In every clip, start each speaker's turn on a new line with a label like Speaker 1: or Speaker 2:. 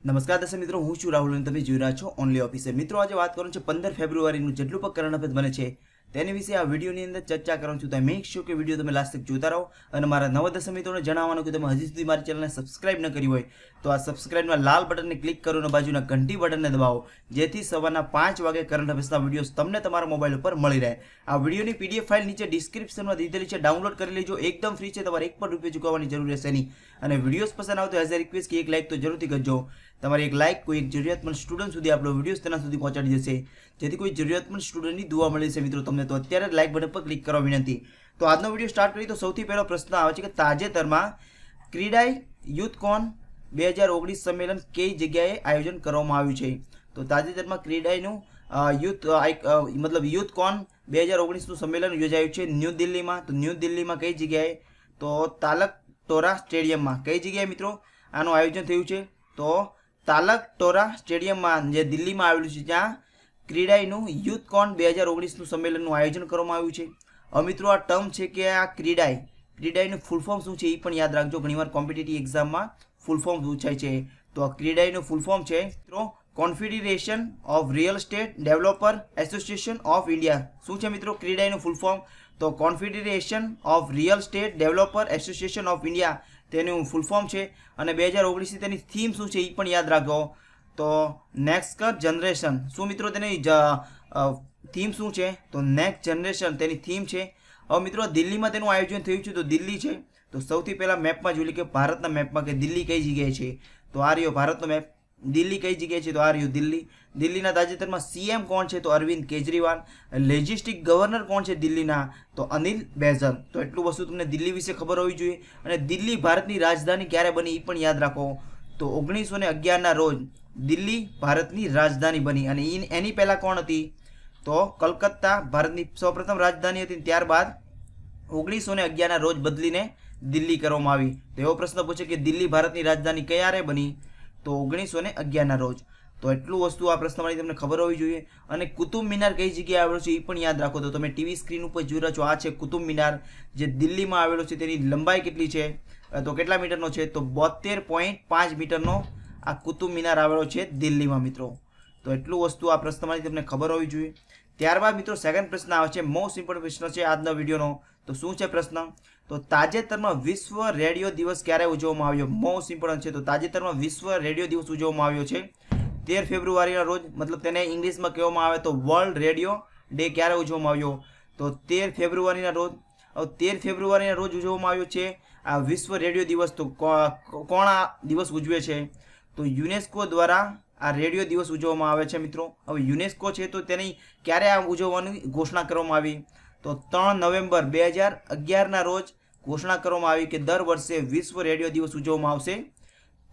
Speaker 1: નમસ્કાર દર્શક મિત્રો, હું છું રાહુલ અને તમે જોઈ રહ્યા છો ઓનલી ઓફિસર. મિત્રો, આજે વાત કરવાનું છે 15 ફેબ્રુઆરીનું જેટલું પણ કરંટ અફેર્સ બને છે તેની વિશે આ વિડીયોની અંદર ચર્ચા કરવાનું છું. તો મેક શ્યોર કે વિડીયો તમે લાસ્ટ તક જોતા રહો. અને મારા નવા દર્શક મિત્રોને જણાવવાનું કે તમે હજી સુધી મારી ચેનલને સબસ્ક્રાઇબ ન કરી હોય તો આ સબસ્ક્રાઇબના લાલ બટનને ક્લિક કરો અને બાજુના ઘંટી બટનને દબાવો, જેથી સવારના 5 વાગે કરંટ અફેર્સના વિડીયોઝ તમને તમારા મોબાઈલ ઉપર મળી રહે. આ વિડીયોની પીડીએફ ફાઇલ નીચે ડિસ્ક્રિપ્શનમાં દીધેલી છે, ડાઉનલોડ કરી લેજો. એકદમ ફ્રી છે, તમારે 1 પણ રૂપિયા ચૂકવવાની જરૂર રહેશે નહીં. અને વિડીયોઝ પસંદ આવે તો એઝ અ રિક્વેસ્ટ કે એક લાઇક તો જરૂરથી કરજો. તમારી એક લાઇક કોઈ એક જરૂરિયાતમંદ સ્ટુડન્ટ સુધી આપણો વિડીયોઝ તેના સુધી પહોંચાડી જશે, જેથી કોઈ જરૂરિયાતમંદ સ્ટુડન્ટની દુઆ મળી જશે. મિત્રો, તમને તો અત્યારે જ લાઇક બટન પર ક્લિક કરવા વિનંતી. તો આજનો વિડીયો સ્ટાર્ટ કરીએ તો સૌથી પહેલો પ્રશ્ન આવે છે કે તાજેતરમાં ક્રીડાઈ યુથકોન 2019 સંમેલન કઈ જગ્યાએ આયોજન કરવામાં આવ્યું છે? તો તાજેતરમાં ક્રીડાઈનું યુથકોન 2019નું સંમેલન યોજાયું છે ન્યૂ દિલ્હીમાં. તો ન્યૂ દિલ્હીમાં કઈ જગ્યાએ? તો તાલકટોરા સ્ટેડિયમમાં. કઈ જગ્યાએ મિત્રો આનું આયોજન થયું છે? તો તાલકટોરા સ્ટેડિયમમાં, જે દિલ્હીમાં આવેલું છે, જ્યાં ક્રીડાઈનું યુથકોન 2019નું સંમેલનનું આયોજન કરવામાં આવ્યું છે. હવે મિત્રો, આ ટર્મ છે કે આ ક્રીડાઈનું ફૂલ ફોર્મ શું છે એ પણ યાદ રાખજો. ઘણીવાર કોમ્પિટિટિવ એક્ઝામમાં ફૂલ ફોર્મ પૂછાય છે. તો આ ક્રીડાઈનું ફૂલ ફોર્મ છે મિત્રો confederation of real estate developer association of India. શું છે મિત્રો ક્રીડાઈનું ફૂલ ફોર્મ? તો confederation of real estate developer association of India તેનું ફૂલ ફોર્મ છે. અને 2019ની તેની થીમ શું છે એ પણ યાદ રાખો. તો નેક્સ્ટ જનરેશન. શું મિત્રો તેની થીમ શું છે? તો નેક્સ્ટ જનરેશન તેની થીમ છે. હવે મિત્રો, દિલ્હીમાં તેનું આયોજન થયું છે. તો દિલ્હી છે. તો સૌથી પહેલાં મેપમાં જોઈ લે કે ભારતના મેપમાં કે દિલ્હી કઈ જગ્યાએ છે. તો આ રહ્યો ભારતનો મેપ. દિલ્હી કઈ જગ્યાએ છે? તો આ રહ્યું દિલ્હી. દિલ્હીના તાજેતરમાં સીએમ કોણ છે? તો અરવિંદ કેજરીવાલ. લેજિસ્ટિક ગવર્નર કોણ છે દિલ્હીના? તો અનિલ બેઝલ. તો એટલું વસ્તુ તમને દિલ્હી વિશે ખબર હોવી જોઈએ. અને દિલ્હી ભારતની રાજધાની ક્યારે બની એ પણ યાદ રાખો. તો 1911ના રોજ દિલ્હી ભારતની રાજધાની બની. અને એની પહેલાં કોણ હતી? તો કલકત્તા ભારતની સૌપ્રથમ રાજધાની હતી. ત્યારબાદ 1911ના રોજ બદલીને દિલ્હી કરવામાં આવી. તો એવો પ્રશ્ન પૂછે કે દિલ્હી ભારતની રાજધાની ક્યારે બની? તો 1911ના રોજ. તો એટલું વસ્તુ આ પ્રશ્નમાંથી તમને ખબર હોવી જોઈએ. અને કુતુબ મિનાર કઈ જગ્યાએ આવેલો છે એ પણ યાદ રાખો. તો તમે ટીવી સ્ક્રીન ઉપર જોઈ રહ્યા છો, આ છે કુતુબ મિનાર, જે દિલ્હીમાં આવેલો છે. તેની લંબાઈ કેટલી છે? તો કેટલા મીટરનો છે? તો 72.5 મીટરનો આ કુતુબ મિનાર આવેલો છે દિલ્હીમાં મિત્રો. તો એટલું વસ્તુ આ પ્રશ્નમાંથી તમને ખબર હોવી જોઈએ. ત્યારબાદ મિત્રો સેકન્ડ પ્રશ્ન આવે છે, મોસ્ટ ઇમ્પોર્ટન્ટ પ્રશ્ન છે આજના વિડીયોનો. તો શું છે પ્રશ્ન? તો તાજેતરમાં વિશ્વ રેડિયો દિવસ ક્યારે ઉજવવામાં આવ્યો? મોસ્ટ ઇમ્પોર્ટન્ટ છે. તો તાજેતરમાં વિશ્વ રેડિયો દિવસ ઉજવવામાં આવ્યો છે 13 ફેબ્રુઆરીના રોજ. મતલબ તેને ઇંગ્લિશમાં કહેવામાં આવે તો વર્લ્ડ રેડિયો ડે. ક્યારે ઉજવવામાં આવ્યો? તો 13 ફેબ્રુઆરીના રોજ. 13 ફેબ્રુઆરીના રોજ ઉજવવામાં આવ્યો છે આ વિશ્વ રેડિયો દિવસ. તો કોણ આ દિવસ ઉજવે છે? તો યુનેસ્કો દ્વારા આ રેડિયો દિવસ ઉજવવામાં આવે છે મિત્રો. હવે યુનેસ્કો છે તો તેની ક્યારે આ ઉજવવાની ઘોષણા કરવામાં આવી? તો 3 નવેમ્બર 2011ના રોજ ઘોષણા કરવામાં આવી કે દર વર્ષે વિશ્વ રેડિયો દિવસ ઉજવવામાં આવશે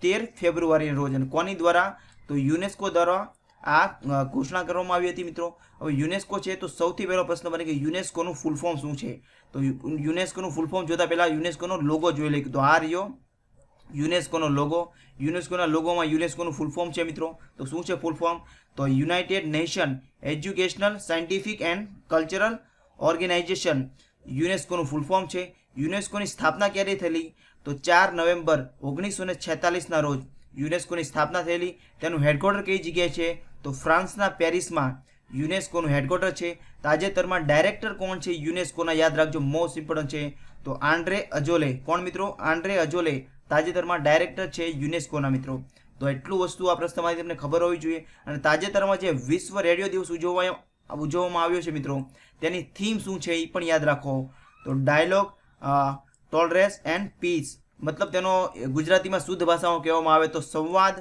Speaker 1: 13 ફેબ્રુઆરીના રોજ. અને કોની દ્વારા? તો યુનેસ્કો દ્વારા આ ઘોષણા કરવામાં આવી હતી મિત્રો. હવે યુનેસ્કો છે તો સૌથી પહેલો પ્રશ્ન બને કે યુનેસ્કોનું ફૂલ ફોર્મ શું છે? તો યુનેસ્કોનું ફૂલ ફોર્મ જોતા પહેલાં યુનેસ્કોનો લોગો જોઈ લઈએ. તો આ રહ્યો યુનેસ્કોનો લોગો. યુનેસ્કોના લોગોમાં યુનેસ્કોનું ફૂલ ફોર્મ છે મિત્રો. તો શું છે ફૂલ ફોર્મ? તો United Nation Educational Scientific and Cultural Organization. યુનેસ્કોનું ફૂલ ફોર્મ છે. યુનેસ્કોની સ્થાપના ક્યારે થયેલી? તો 4 નવેમ્બર 1946ના રોજ યુનેસ્કોની સ્થાપના થયેલી. તેનું હેડક્વાર્ટર કઈ જગ્યાએ છે? તો ફ્રાન્સના પેરિસમાં યુનેસ્કોનું હેડક્વાર્ટર છે. તાજેતરમાં ડાયરેક્ટર કોણ છે યુનેસ્કોના? યાદ રાખજો, મોસ્ટ ઇમ્પોર્ટન્ટ છે. તો આન્ડ્રે અજોલે. કોણ મિત્રો? આન્ડ્રે અજોલે તાજેતરમાં ડાયરેક્ટર છે યુનેસ્કોના મિત્રો. તો એટલું વસ્તુ આ પ્રશ્નમાંથી તમને ખબર હોવી જોઈએ. અને તાજેતરમાં જે વિશ્વ રેડિયો દિવસ ઉજવવામાં આવ્યો છે મિત્રો, તેની થીમ શું છે એ પણ યાદ રાખો. તો ડાયલોગ, ટોલરન્સ એન્ડ પીસ. મતલબ તેનો ગુજરાતીમાં શુદ્ધ ભાષામાં કહેવામાં આવે તો સંવાદ,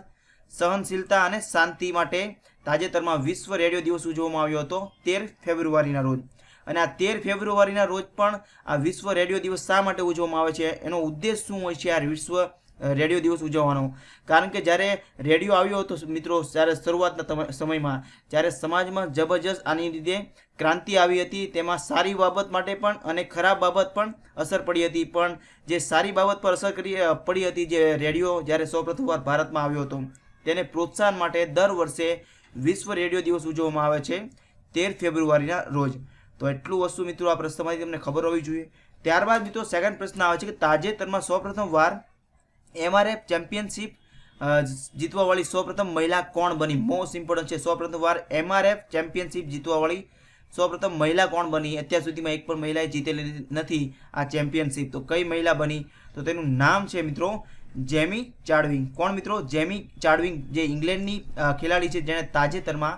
Speaker 1: સહનશીલતા અને શાંતિ માટે તાજેતરમાં વિશ્વ રેડિયો દિવસ ઉજવવામાં આવ્યો હતો 13 ફેબ્રુઆરીના રોજ. અને આ 13 ફેબ્રુઆરીના રોજ પણ આ વિશ્વ રેડિયો દિવસ શા માટે ઉજવવામાં આવે છે? એનો ઉદ્દેશ શું હોય છે આ વિશ્વ રેડિયો દિવસ ઉજવવાનો? કારણ કે જ્યારે રેડિયો આવ્યો હતો મિત્રો, જ્યારે શરૂઆતના સમયમાં, જ્યારે સમાજમાં જબરજસ્ત આની લીધે ક્રાંતિ આવી હતી. તેમાં સારી બાબત માટે પણ અને ખરાબ બાબત પણ અસર પડી હતી. પણ જે સારી બાબત પર અસર પડી હતી, જે રેડિયો જ્યારે સૌપ્રથમવાર ભારતમાં આવ્યો હતો, તેને પ્રોત્સાહન માટે દર વર્ષે વિશ્વ રેડિયો દિવસ ઉજવવામાં આવે છે 13 ફેબ્રુઆરીના રોજ. તો એટલું વસ્તુ મિત્રો આ પ્રશ્નમાંથી તમને ખબર હોવી જોઈએ. ત્યારબાદ મિત્રો સેકન્ડ પ્રશ્ન આવે છે કે તાજેતરમાં સૌપ્રથમ વાર MRF ચેમ્પિયનશિપ જીતવાવાળી સૌપ્રથમ મહિલા કોણ બની? મોસ્ટ ઇમ્પોર્ટન્ટ છે. સૌપ્રથમ વાર MRF ચેમ્પિયનશિપ જીતવાવાળી સૌપ્રથમ મહિલા કોણ બની? અત્યાર સુધીમાં એક પણ મહિલાએ જીતેલી નથી આ ચેમ્પિયનશિપ. તો કઈ મહિલા બની? તો તેનું નામ છે મિત્રો જેમી ચાર્ડવિક. કોણ મિત્રો? જેમી ચાર્ડવિક, જે ઇંગ્લેન્ડની ખેલાડી છે જેણે તાજેતરમાં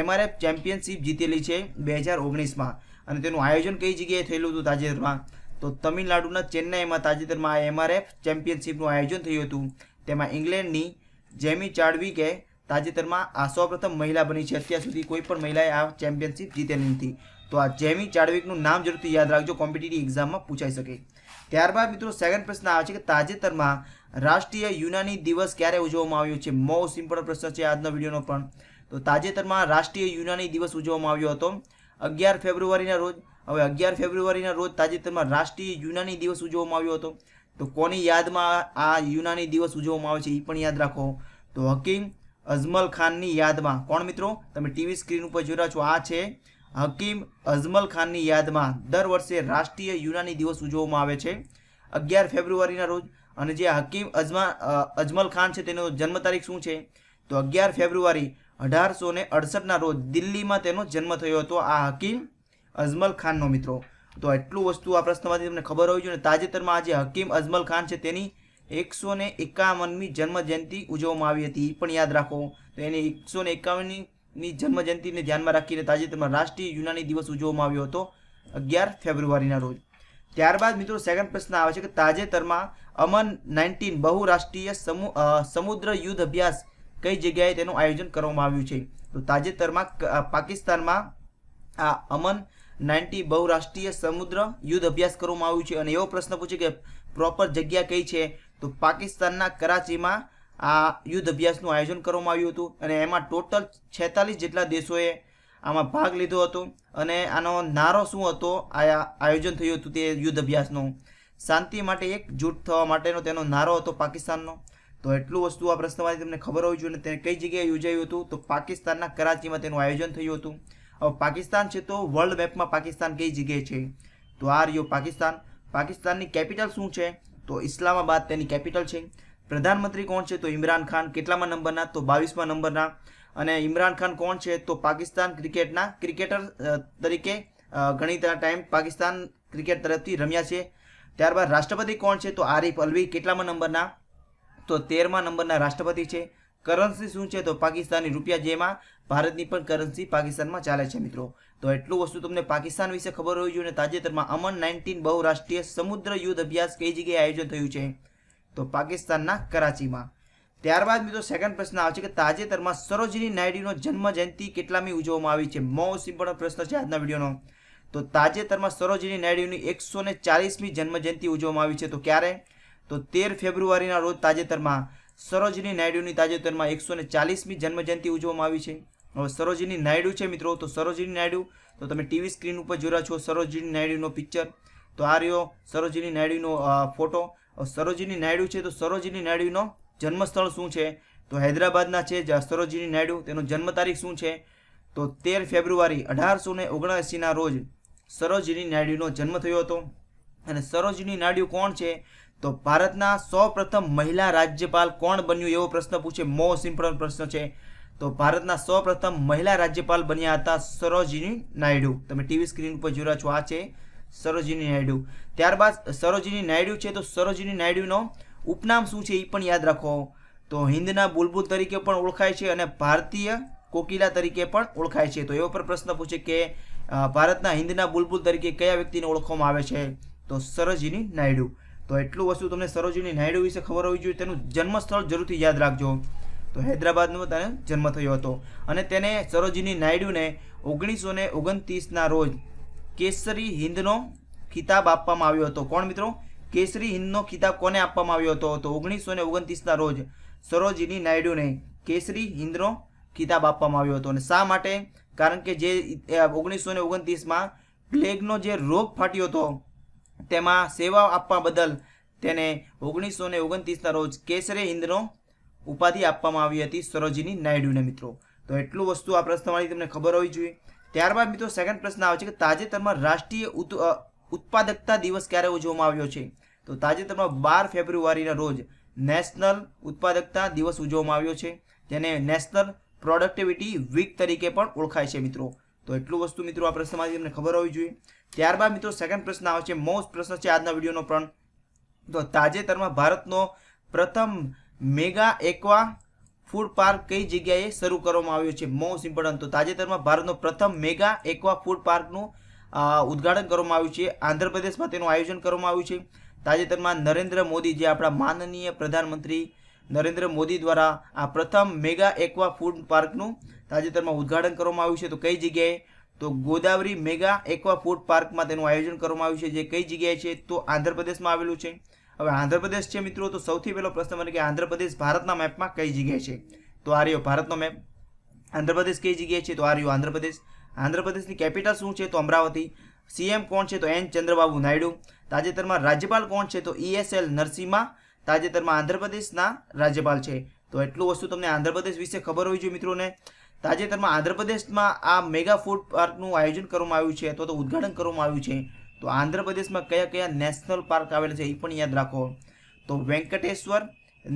Speaker 1: MRF ચેમ્પિયનશિપ જીતેલી છે 2019માં. અને તેનું આયોજન કઈ જગ્યાએ થયેલું હતું તાજેતરમાં? તો તમિલનાડુના ચેન્નાઈમાં તાજેતરમાં MRF ચેમ્પિયનશિપનું આયોજન થયું હતું. તેમાં ઇંગ્લેન્ડની જેમી ચાર્ડવિકે તાજેતરમાં આ સૌપ્રથમ મહિલા બની છે. અત્યાર સુધી કોઈ પણ મહિલાએ આ ચેમ્પિયનશિપ જીતેલી નથી. તો આ જેમી ચાર્ડવિકનું નામ જરૂરથી યાદ રાખજો, કોમ્પિટિટિવ એક્ઝામમાં પૂછાઈ શકે. ત્યારબાદ મિત્રો સેકન્ડ પ્રશ્ન આવે છે કે તાજેતરમાં રાષ્ટ્રીય યુનાની દિવસ ક્યારે ઉજવવામાં આવ્યો છે? મોસ્ટ ઇમ્પોર્ટન્ટ પ્રશ્ન છે આજના વિડીયોનો પણ. તો તાજેતરમાં રાષ્ટ્રીય યુનાની દિવસ ઉજવવામાં આવ્યો હતો 11 ફેબ્રુઆરીના રોજ. હવે 11 ફેબ્રુઆરીના રોજ તાજેતરમાં રાષ્ટ્રીય યુનાની દિવસ ઉજવવામાં આવ્યો હતો. તો કોની યાદમાં આ યુનાની દિવસ ઉજવવામાં આવે છે એ પણ યાદ રાખો. તો હકીમ અજમલ ખાનની યાદમાં. કોણ મિત્રો? તમે ટીવી સ્ક્રીન ઉપર જોઈ રહ્યા છો, આ છે હકીમ અજમલ ખાનની યાદમાં દર વર્ષે રાષ્ટ્રીય યુનાની દિવસ ઉજવવામાં આવે છે 11 ફેબ્રુઆરીના રોજ. અને જે હકીમ અજમલ ખાન છે તેનો જન્મ તારીખ શું છે? તો 11 ફેબ્રુઆરી 1868ના રોજ દિલ્હીમાં તેનો જન્મ થયો હતો આ હકીમ અજમલ ખાનનો મિત્રો. તો એટલું વસ્તુ આ પ્રશ્નમાંથી તમને ખબર હોવી જોઈએ. તાજેતરમાં આજે હકીમ અજમલ ખાન છે તેની 151મી જન્મ જયંતિ ઉજવવામાં આવી હતી, એ પણ યાદ રાખો. તો એની 151મી જન્મ જયંતિને ધ્યાનમાં રાખીને તાજેતરમાં રાષ્ટ્રીય યુનાની દિવસ ઉજવવામાં આવ્યો હતો 11 ફેબ્રુઆરીના રોજ. ત્યારબાદ મિત્રો સેકન્ડ પ્રશ્ન આવે છે કે તાજેતરમાં અમન 19 બહુરાષ્ટ્રીય સમુદ્ર યુદ્ધ અભ્યાસ કઈ જગ્યાએ તેનું આયોજન કરવામાં આવ્યું છે? તો તાજેતરમાં પાકિસ્તાનમાં આ અમન 90 બહુરાષ્ટ્રીય સમુદ્ર યુદ્ધ અભ્યાસ કરવામાં આવ્યું છે. અને એવો પ્રશ્ન પૂછે કે પ્રોપર જગ્યા કઈ છે? તો પાકિસ્તાનના કરાચીમાં આ યુદ્ધ અભ્યાસનું આયોજન કરવામાં આવ્યું હતું. અને એમાં ટોટલ 46 જેટલા દેશોએ આમાં ભાગ લીધો હતો. અને આનો નારો શું હતો? આયોજન થયું હતું તે યુદ્ધ અભ્યાસનો, શાંતિ માટે એકજૂટ થવા માટેનો તેનો નારો હતો પાકિસ્તાનનો. તો એટલું વસ્તુ આ પ્રશ્નમાંથી તમને ખબર હોવી જોઈએ. તેને કઈ જગ્યાએ યોજાયું હતું? તો પાકિસ્તાનના કરાચીમાં તેનું આયોજન થયું હતું. હવે પાકિસ્તાન છે તો વર્લ્ડ મેપમાં પાકિસ્તાન કઈ જગ્યાએ છે? તો આ રહ્યો પાકિસ્તાન. પાકિસ્તાનની કેપિટલ શું છે? તો ઇસ્લામાબાદ તેની કેપિટલ છે. પ્રધાનમંત્રી કોણ છે? તો ઇમરાન ખાન. કેટલામાં નંબરના? તો 22મા નંબરના. અને ઇમરાન ખાન કોણ છે? તો પાકિસ્તાન ક્રિકેટના ક્રિકેટર તરીકે ઘણી ટાઈમ પાકિસ્તાન ક્રિકેટ તરફથી રમ્યા છે. ત્યારબાદ રાષ્ટ્રપતિ કોણ છે? તો આરિફ અલ્વી. કેટલામાં નંબરના? તો 13મા નંબરના રાષ્ટ્રપતિ છે. કરન્સી શું છે? તો પાકિસ્તાની રૂપિયા, જેમાં ભારતની પણ કરન્સી પાકિસ્તાનમાં ચાલે છે મિત્રો. તો એટલું વસ્તુ તમને પાકિસ્તાન વિશે ખબર હોવી જોઈએ. તાજેતરમાં અમન 19 બહુરાષ્ટ્રીય સમુદ્ર યુદ્ધ અભ્યાસ કઈ જગ્યાએ આયોજન થયું છે? તો પાકિસ્તાનના કરાચીમાં. ત્યારબાદ મિત્રો સેકન્ડ પ્રશ્ન આવે છે કે તાજેતરમાં સરોજિની નાયડુનો જન્મ જયંતિ કેટલામી ઉજવવામાં આવી છે? મોસ્ટ ઇમ્પોર્ટન્ટ પ્રશ્ન છે આજના વિડીયોનો. તો તાજેતરમાં સરોજિની નાયડુની 140મી જન્મ જયંતિ ઉજવવામાં આવી છે. તો ક્યારે? તો 13 ફેબ્રુઆરીના રોજ તાજેતરમાં સરોજિની નાયડુની તાજેતરમાં 140મી જન્મ જયંતિ ઉજવવામાં આવી છે. હવે સરોજિની નાયડુ છે મિત્રો, તો સરોજિની નાયડુ તો તમે ટીવી સ્ક્રીન ઉપર જોઈ રહ્યા છો સરોજિની નાયડુનો પિક્ચર. તો આ રહ્યો સરોજિની નાયડુનો ફોટો. સરોજિની નાયડુ છે તો સરોજિની નાયડુનો જન્મસ્થળ શું છે? તો હૈદરાબાદના છે સરોજિની નાયડુ. તેનો જન્મ તારીખ શું છે? તો 13 ફેબ્રુઆરી 1879ના રોજ સરોજિની નાયડુનો જન્મ થયો હતો. અને સરોજિની નાયડુ કોણ છે? તો ભારતના સૌપ્રથમ મહિલા રાજ્યપાલ કોણ બન્યું એવો પ્રશ્ન પૂછે. મોસ્ટ ઇમ્પોર્ટન્ટ પ્રશ્ન છે. તો ભારતના સૌપ્રથમ મહિલા રાજ્યપાલ બન્યા હતા સરોજિની નાયડુ. તમે ટીવી સ્ક્રીન ઉપર જોઈ રહ્યા છો, આ છે સરોજિની નાયડુ. ત્યારબાદ સરોજિની નાયડુ છે તો સરોજિની નાયડુનો ઉપનામ શું છે એ પણ યાદ રાખો. તો હિન્દના બુલબુલ તરીકે પણ ઓળખાય છે અને ભારતીય કોકિલા તરીકે પણ ઓળખાય છે. તો એવો પર પ્રશ્ન પૂછે કે ભારતના હિન્દના બુલબુલ તરીકે કયા વ્યક્તિને ઓળખવામાં આવે છે? તો સરોજિની નાયડુ. તો એટલું વસ્તુ તમને સરોજિની નાયડુ વિશે ખબર હોવી જોઈએ. તેનું જન્મસ્થળ જરૂરથી યાદ રાખજો. તો હૈદરાબાદનો તેનો જન્મ થયો હતો. અને તેને સરોજિની નાયડુને 1929ના રોજ કેસરી હિન્દનો ખિતાબ આપવામાં આવ્યો હતો. કોણ મિત્રો? કેસરી હિન્દનો ખિતાબ કોને આપવામાં આવ્યો હતો? તો 1929ના રોજ સરોજિની નાયડુને કેસરી હિન્દનો ખિતાબ આપવામાં આવ્યો હતો. અને શા માટે? કારણ કે જે 1929માં પ્લેગનો જે રોગ ફાટ્યો હતો તેમાં સેવા આપવા બદલ તેને 1929ના રોજ કેસરી હિન્દનો ઉપાધિ આપવામાં આવી હતી સરોજિની નાયડુને મિત્રો. તો એટલું વસ્તુ આ પ્રશ્નવાળી તમને ખબર હોવી જોઈએ. ત્યારબાદ મિત્રો સેકન્ડ પ્રશ્ન આવે છે કે તાજેતરમાં રાષ્ટ્રીય ઉત્પાદકતા દિવસ ક્યારે ઉજવવામાં આવ્યો છે? તો તાજેતરમાં 12 ફેબ્રુઆરીના રોજ નેશનલ ઉત્પાદકતા દિવસ ઉજવવામાં આવ્યો છે, જેને નેશનલ પ્રોડક્ટિવિટી વીક તરીકે પણ ઓળખાય છે મિત્રો. તો એટલું વસ્તુ મિત્રો આ પ્રશ્નમાંથી તમને ખબર હોવી જોઈએ. ત્યારબાદ મિત્રો સેકન્ડ પ્રશ્ન આવે છે, મોસ્ટ પ્રશ્ન છે આજના વિડીયોનો પણ. તો તાજેતરમાં ભારતનો પ્રથમ મેગા એક્વા ફૂડ પાર્ક કઈ જગ્યાએ શરૂ કરવામાં આવ્યો છે? Most important. તો તાજેતરમાં ભારતનો પ્રથમ મેગા એક્વા ફૂડ પાર્કનું ઉદ્ઘાટન કરવામાં આવ્યું છે. આંધ્રપ્રદેશમાં તેનું આયોજન કરવામાં આવ્યું છે. તાજેતરમાં નરેન્દ્ર મોદી, જે આપણા માનનીય પ્રધાનમંત્રી નરેન્દ્ર મોદી દ્વારા આ પ્રથમ મેગા એક્વા ફૂડ પાર્કનું તાજેતરમાં ઉદ્ઘાટન કરવામાં આવ્યું છે. તો કઈ જગ્યાએ? તો ગોદાવરી મેગા એક્વા ફૂડ પાર્કમાં તેનું આયોજન કરવામાં આવ્યું છે, જે કઈ જગ્યાએ છે? તો આંધ્રપ્રદેશમાં આવેલું છે. હવે આંધ્રપ્રદેશ છે મિત્રો, તો સૌથી પહેલો પ્રશ્ન મને કે આંધ્રપ્રદેશ ભારતના મેપમાં કઈ જગ્યાએ છે? તો આ રહ્યો ભારતનો મેપ. આંધ્રપ્રદેશ કઈ જગ્યાએ છે? તો આ રહ્યો આંધ્રપ્રદેશ. આંધ્રપ્રદેશની કેપિટલ શું છે? તો અમરાવતી. સીએમ કોણ છે? તો એન ચંદ્રબાબુ નાયડુ. તાજેતરમાં રાજ્યપાલ કોણ છે? તો ESL નરસિમ્હા તાજેતરમાં આંધ્રપ્રદેશના રાજ્યપાલ છે. તો એટલું વસ્તુ તમને આંધ્રપ્રદેશ વિશે ખબર હોવી જોઈએ મિત્રોને. તાજેતરમાં આંધ્રપ્રદેશમાં આ મેગા ફૂડ પાર્કનું આયોજન કરવામાં આવ્યું છે અથવા તો ઉદ્ઘાટન કરવામાં આવ્યું છે. તો આંધ્રપ્રદેશમાં કયા કયા નેશનલ પાર્ક આવેલા છે એ પણ યાદ રાખો. તો વેંકટેશ્વર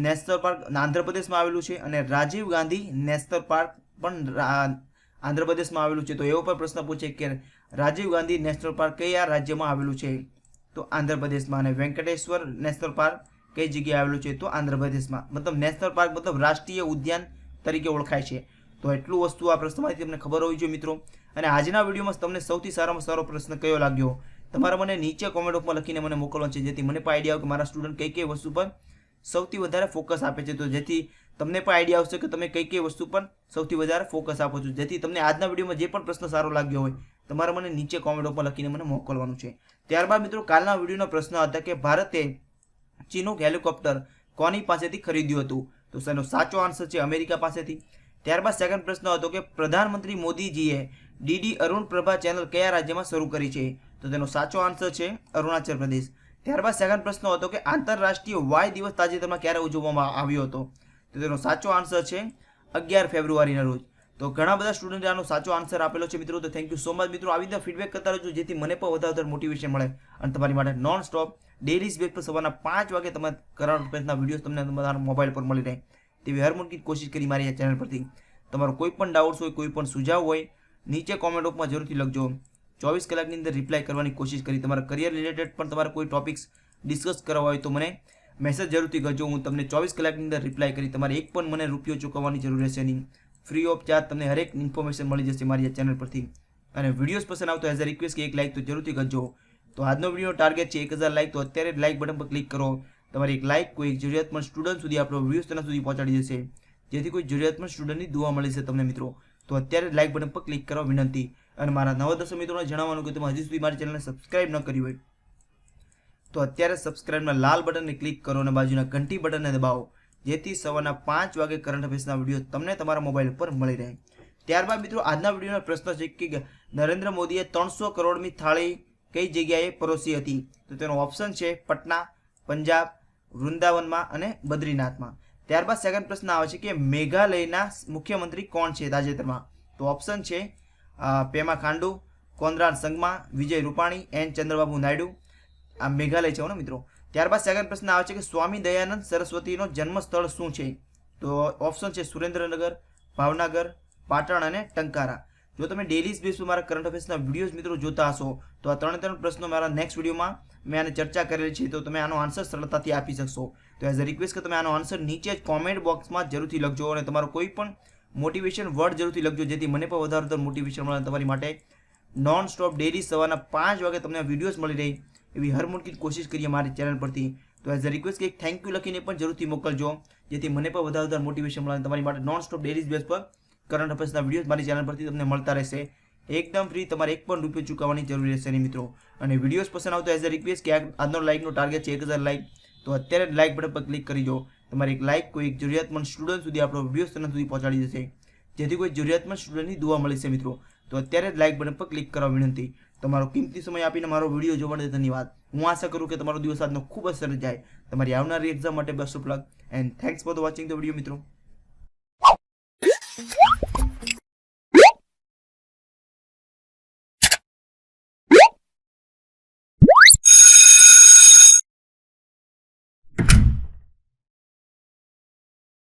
Speaker 1: નેશનલ પાર્ક આંધ્રપ્રદેશમાં આવેલું છે અને રાજીવ ગાંધી નેશનલ પાર્ક પણ આંધ્રપ્રદેશમાં આવેલું છે. તો એવો પણ પ્રશ્ન પૂછે કે રાજીવ ગાંધી નેશનલ પાર્ક કયા રાજ્યમાં આવેલું છે? તો આંધ્રપ્રદેશમાં. અને વેંકટેશ્વર નેશનલ પાર્ક કઈ જગ્યાએ આવેલું છે? તો આંધ્રપ્રદેશમાં. મતલબ નેશનલ પાર્ક મતલબ રાષ્ટ્રીય ઉદ્યાન તરીકે ઓળખાય છે. તો એટલું વસ્તુ આ પ્રશ્નમાંથી તમને ખબર હોવી જોઈએ મિત્રો. અને આજના વિડીયોમાં તમને સૌથી સારામાં સારો પ્રશ્ન કયો લાગ્યો તમારે મને નીચે કોમેન્ટ બોક્સમાં લખીને મને મોકલવાનો છે, જેથી મને પણ આઈડિયા આવે કે મારા સ્ટુડન્ટ કઈ કઈ વસ્તુ પર સૌથી વધારે ફોકસ આપે છે. તો જેથી તમને પણ આઈડિયા આવશે કે તમે કઈ કઈ વસ્તુ પર સૌથી વધારે ફોકસ આપો છો. જેથી તમને આજના વિડીયોમાં જે પણ પ્રશ્ન સારો લાગ્યો હોય તમારે મને નીચે કોમેન્ટ બોક્સમાં લખીને મને મોકલવાનું છે. ત્યારબાદ મિત્રો કાલના વિડીયોનો પ્રશ્ન હતા કે ભારતે ચીનૂક હેલિકોપ્ટર કોની પાસેથી ખરીદ્યું હતું? તો તેનો સાચો આન્સર છે અમેરિકા પાસેથી. ત્યારબાદ સેકન્ડ પ્રશ્ન હતો કે પ્રધાનમંત્રી મોદીજીએ ડીડી અરુણ પ્રભા ચેનલ કયા રાજ્યમાં શરૂ કરી છે? તો તેનો સાચો આન્સર છે અરુણાચલ પ્રદેશ. ત્યારબાદ સેકન્ડ પ્રશ્ન હતો કે આંતરરાષ્ટ્રીય વાય દિવસ તાજેતરમાં ક્યારે ઉજવવામાં આવ્યો હતો? તો તેનો સાચો આન્સર છે 11 ફેબ્રુઆરીના રોજ. તો ઘણા બધા સ્ટુડન્ટે આનો સાચો આન્સર આપેલો છે મિત્રો. તો થેન્ક યુ સો મચ મિત્રો. આવી રીતે ફીડબેક કરતા રહેજો, જેથી મને પણ વધારે મોટિવેશન મળે અને તમારી માટે નોન સ્ટોપ ડેલી બેઝ પર સવારના 5 વાગે તમારા કરંટ અફેર્સના વિડીયોઝ તમને તમારા મોબાઈલ પર મળી રહે તેવી હર મુમકિન કોશિશ કરી મારી આ ચેનલ પરથી. તમારો કોઈ પણ ડાઉટ્સ હોય, કોઈ પણ સુઝાવ હોય, નીચે કોમેન્ટ બોક્સમાં જરૂરથી લખજો. 24 કલાકની અંદર રિપ્લાય કરવાની કોશિશ કરી. તમારા કરિયર રિલેટેડ પણ તમારા કોઈ ટોપિક્સ ડિસ્કસ કરવા હોય તો મને મેસેજ જરૂરથી કરજો. હું તમને 24 કલાકની અંદર રિપ્લાય કરી. તમારે એક પણ મને રૂપિયો ચૂકવવાની જરૂર રહેશે નહીં. ફ્રી ઓફ ચાર્જ તમને હરેક ઇન્ફોર્મેશન મળી જશે મારી આ ચેનલ પરથી. અને વિડીયોઝ પસંદ આવતો એઝ અ રિક્વેસ્ટ કે એક લાઇક તો જરૂરથી કરજો. તો આજનો વિડીયોનો ટાર્ગેટ છે 1000 લાઇક. તો અત્યારે જ લાઇક બટન પર ક્લિક કરો. તમારી એક લાઇક કોઈ એક જરૂરિયાતમંદ સ્ટુડન્ટ સુધી આપણો વિડીયો તેના સુધી પહોંચાડી જશે, જેથી કોઈ જરૂરિયાતમંદ સ્ટુડન્ટની દુઆ મળી છે તમને મિત્રો. તો અત્યારે લાઇક બટન પર ક્લિક કરવા વિનંતી. અને મારા નવા દર્શક મિત્રોને જણાવવાનું કે તમે હજી સુધી મારી ચેનલને સબસ્ક્રાઇબ ન કરી હોય તો અત્યારે સબસ્ક્રાઇબના લાલ બટનને ક્લિક કરો અને બાજુના ઘંટી બટનને દબાવો, જેથી સવારના 5 વાગે કરંટ અફેર્સના વિડીયો તમને તમારા મોબાઈલ પર મળી રહે. ત્યારબાદ મિત્રો આજના વિડીયોનો પ્રશ્ન છે કે નરેન્દ્ર મોદીએ 300 કરોડની થાળી કઈ જગ્યાએ પરોસી હતી? તો તેનો ઓપ્શન છે પટના, પંજાબ, વૃંદાવનમાં અને બદ્રીનાથમાં. ત્યારબાદ સેકન્ડ પ્રશ્ન આવે છે કે મેઘાલયના મુખ્યમંત્રી કોણ છે તાજેતરમાં? તો ઓપ્શન છે પેમા ખાંડુ, કોનરાડ સંગમા, વિજય રૂપાણી, એન ચંદ્રબાબુ નાયડુ. આ મેઘાલય છે ને મિત્રો. ત્યારબાદ સેકન્ડ પ્રશ્ન આવે છે કે સ્વામી દયાનંદ સરસ્વતીનો જન્મસ્થળ શું છે? તો ઓપ્શન છે સુરેન્દ્રનગર, ભાવનગર, પાટણ અને ટંકારા. જો તમે ડેલી બેઝ પર મારા કરંટ અફેર્સના વિડીયોઝ મિત્રો જોતા હશો તો આ ત્રણ પ્રશ્નો મારા નેક્સ્ટ વિડીયોમાં મેં આને ચર્ચા કરેલી છે, તો તમે આનો આન્સર સરળતાથી આપી શકશો. તો એઝ અ રિક્વેસ્ટ કે તમે આનો આન્સર નીચે જ કોમેન્ટ બોક્સમાં જરૂરથી લખજો અને તમારો કોઈ પણ મોટિવેશન વર્ડ જરૂરથી લખજો, જેથી મને પણ વધારે મોટિવેશન મળે. તમારી માટે નોન સ્ટોપ ડેલી સવારના 5 વાગે તમને વિડીયોઝ મળી રહી એવી હર મુમકિન કોશિશ કરીએ મારી ચેનલ પરથી. તો એઝ અ રિક્વેસ્ટ કે એક થેન્ક યુ લખીને પણ જરૂરથી મોકલજો, જેથી મને પણ વધારે મોટિવેશન મળે. તમારી માટે નોન સ્ટોપ ડેલી બેઝ પર કરંટ અફેર્સના વિડીયોઝ મારી ચેનલ પરથી તમને મળતા રહેશે એકદમ ફ્રી. તમારે એક પણ રૂપિયો ચૂકવવાની જરૂર રહેશે નહીં મિત્રો. અને વિડીયોઝ પસંદ આવતો એઝ અ રિક્વેસ્ટ કે આજનો લાઇકનો ટાર્ગેટ છે 1000 લાઇક. તો અત્યારે લાઇક બટન પર ક્લિક કરી દો. તમારી એક લાઇક કોઈ એક જરૂરિયાતમંદ સ્ટુડન્ટ સુધી આપણો વિડીયો તેના સુધી પહોંચાડી જશે, જેથી કોઈ જરૂરિયાતમંદ સ્ટુડન્ટની દુઆ મળી છે મિત્રો. તો અત્યારે જ લાઇક બટન પર ક્લિક કરવા વિનંતી. તમારો કિંમતી સમય આપીને મારો વિડીયો જોવા માટે ધન્યવાદ. હું આશા કરું કે તમારો દિવસ આજનો ખૂબ જ સરસ જાય. તમારી આવનારી એક્ઝામ માટે best of luck and thanks for the watching the video મિત્રો.